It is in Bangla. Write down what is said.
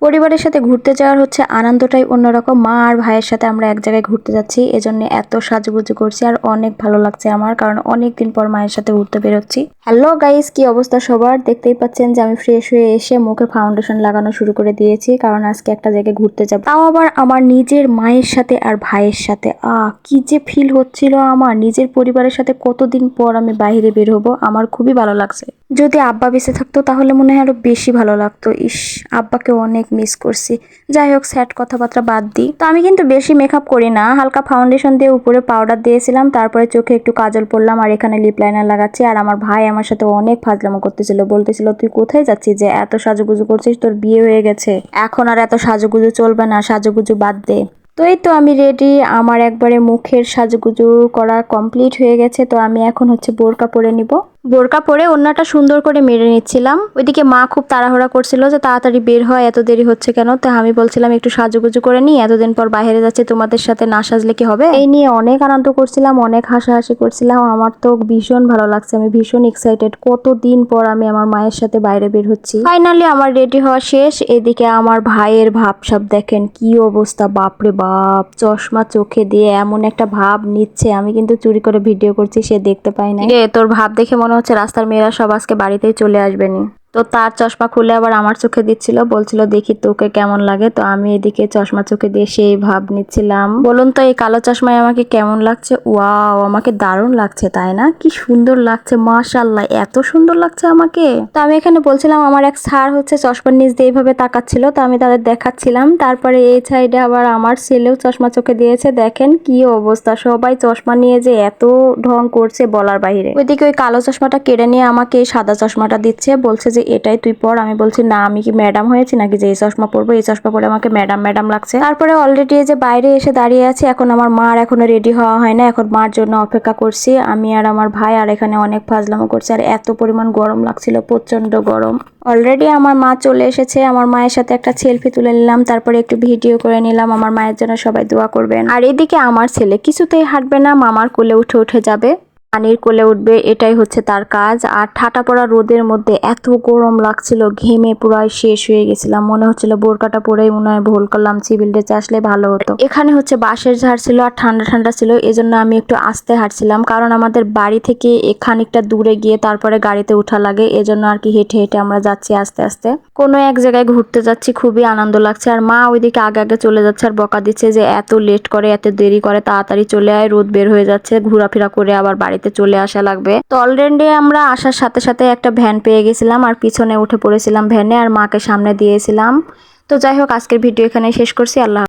পরিবারের সাথে ঘুরতে যাওয়ার হচ্ছে আনন্দটাই অন্যরকম। মা আর ভাইয়ের সাথে আমরা এক জায়গায় ঘুরতে যাচ্ছি, এজন্য এত সাজুগুজু করছি আর অনেক ভালো লাগছে আমার, কারণ অনেক দিন পর মায়ের সাথে ঘুরতে বেরোচ্ছি। হ্যালো গাইস, কি অবস্থা সবার? দেখতেই পাচ্ছেন যে আমি ফ্রেশ হয়ে এসে মুখে ফাউন্ডেশন লাগানো শুরু করে দিয়েছি, কারণ আজকে একটা জায়গায় ঘুরতে যাব, তাও আবার আমার নিজের মায়ের সাথে আর ভাইয়ের সাথে। কি যে ফিল হচ্ছিল আমার নিজের পরিবারের সাথে, কতদিন পর আমি বাইরে বের হবো, আমার খুবই ভালো লাগছে। যদি আব্বা বেঁচে থাকতো তাহলে মনে হয় আরো বেশি ভালো লাগতো। ইস, আব্বাকে অনেক মিস করছি। যাই হোক, স্যাড কথাবার্তা বাদ দিই। তো আমি কিন্তু বেশি মেকআপ করি না, হালকা ফাউন্ডেশন দিয়ে উপরে পাউডার দিয়েছিলাম, তারপরে চোখে একটু কাজল পরলাম আর এখানে লিপ লাইনার লাগাচ্ছি। আর আমার ভাই আমার সাথে অনেক ফাজলামো করতেছিল, বলতেছিল তুই কোথায় যাচ্ছিস যে এত সাজুগুজু করছিস, তোর বিয়ে হয়ে গেছে, এখন আর এত সাজুগুজু চলবে না, সাজুগুজু বাদ দে। তো এই তো আমি রেডি, আমার একবারে মুখের সাজুগুজু করা কমপ্লিট হয়ে গেছে। তো আমি এখন হচ্ছে বোরকা পরে নিব। বোরকা পরে ওড়নাটা সুন্দর করে মেরে নিচ্ছিলাম। ওইদিকে মা খুব তাড়াহুড়া করছিল যে তাড়াতাড়ি বের হয়, এত দেরি হচ্ছে কেন। তো আমি বলছিলাম একটু সাজুগুজু করে নিই, এতদিন পর বাইরে যাচ্ছি, তোমাদের সাথে না সাজলে কি হবে। এই নিয়ে অনেক আনন্দ করছিলাম, অনেক হাসাহাসি করছিলাম। আমার তো ভীষণ ভালো লাগছে, আমি ভীষণ এক্সাইটেড। কতদিন পর আমি আমার মায়ের সাথে বাইরে বের হচ্ছি। ফাইনালি আমার রেডি হওয়া শেষ। এদিকে আমার ভাইয়ের ভাবসাব দেখেন কি অবস্থা, বাপরে বাপ, চশমা চোখে দিয়ে এমন একটা ভাব নিচ্ছে। আমি কিন্তু চুরি করে ভিডিও করছি, সে দেখতে পাই না। তোর ভাব দেখে মনে হচ্ছে রাস্তার মেয়েরা সব আজকে বাড়িতেই চলে আসবেনি। তো তার চশমা খুলে আবার আমার চোখে দিচ্ছিল, বলছিল দেখি তোকে কেমন লাগে। তো আমি এদিকে চশমা চোখে দিয়ে সেই ভাব নিচ্ছিলাম। বলুন তো এই কালো চশমায় আমাকে কেমন লাগছে? ওয়াও, আমাকে দারুণ লাগছে তাই না? কি সুন্দর লাগছে, মাশাআল্লাহ, এত সুন্দর লাগছে আমাকে। তো আমি এখানে বলছিলাম আমার এক স্যার হচ্ছে চশমার নিচ দিয়ে এইভাবে তাকাচ্ছিল, তো আমি তাদের দেখাচ্ছিলাম। তারপরে এই সাইডে আবার আমার ছেলেও চশমা চোখে দিয়েছে, দেখেন কি অবস্থা, সবাই চশমা নিয়ে যে এত ঢং করছে বলার বাইরে। ওইদিকে ওই কালো চশমাটা কেড়ে নিয়ে আমাকে এই সাদা চশমাটা দিচ্ছে, বলছে যে এটাই তুই পর। আমি বলছি না, আমি কি ম্যাডাম হয়েছি নাকি যে এই চশমা পরবো? এই চশমা পরে আমাকে ম্যাডাম ম্যাডাম লাগছে। তারপরে অলরেডি এই যে বাইরে এসে দাঁড়িয়ে আছি, এখন আমার মার এখনো রেডি হওয়া হয় না, এখন মার জন্য অপেক্ষা করছি আমি আর আমার ভাই। আর এখানে অনেক ফাজলামো করছে, আর এত পরিমাণ গরম লাগছিল, প্রচন্ড গরম। অলরেডি আমার মা চলে এসেছে, আমার মায়ের সাথে একটা সেলফি তুলে নিলাম, তারপরে একটু ভিডিও করে নিলাম। আমার মায়ের জন্য সবাই দোয়া করবেন। আর এদিকে আমার ছেলে কিছুতেই হাঁটবে না, মামার কোলে উঠে উঠে যাবে, পানির কোলে উঠবে, এটাই হচ্ছে তার কাজ। আর ঠাটা পড়া রোদের মধ্যে এত গরম লাগছিল, ঘেমে পুরাই শেষ হয়ে গেছিলাম। মনে হচ্ছিল বোরকাটা পরেই মনে হয় ভুল করলাম, সিভিল ড্রেসে আসলে ভালো হতো। এখানে হচ্ছে বাঁশের ঝাড় ছিল আর ঠান্ডা ঠান্ডা ছিল, এজন্য আমি একটু আস্তে হাঁটছিলাম, কারণ আমাদের বাড়ি থেকে খানিকটা দূরে গিয়ে তারপরে গাড়িতে উঠা লাগে, এজন্য আর কি হেঁটে হেঁটে আমরা যাচ্ছি আস্তে আস্তে। কোনো এক জায়গায় ঘুরতে যাচ্ছি, খুবই আনন্দ লাগছে। আর মা ওইদিকে আগে আগে চলে যাচ্ছে আর বকা দিচ্ছে যে এত লেট করে, এত দেরি করে, তাড়াতাড়ি চলে আয়, রোদ বের হয়ে যাচ্ছে, ঘোরাফেরা করে আবার বাড়িতে চলে আসা লাগবে। তো অলরেডি আমরা আসার সাথে সাথে একটা ভ্যান পেয়ে গেছিলাম আর পিছনে উঠে পড়েছিলাম ভ্যানে, আর মাকে সামনে দিয়েছিলাম। তো যাই হোক, আজকের ভিডিও এখানে শেষ করছি। আল্লাহ।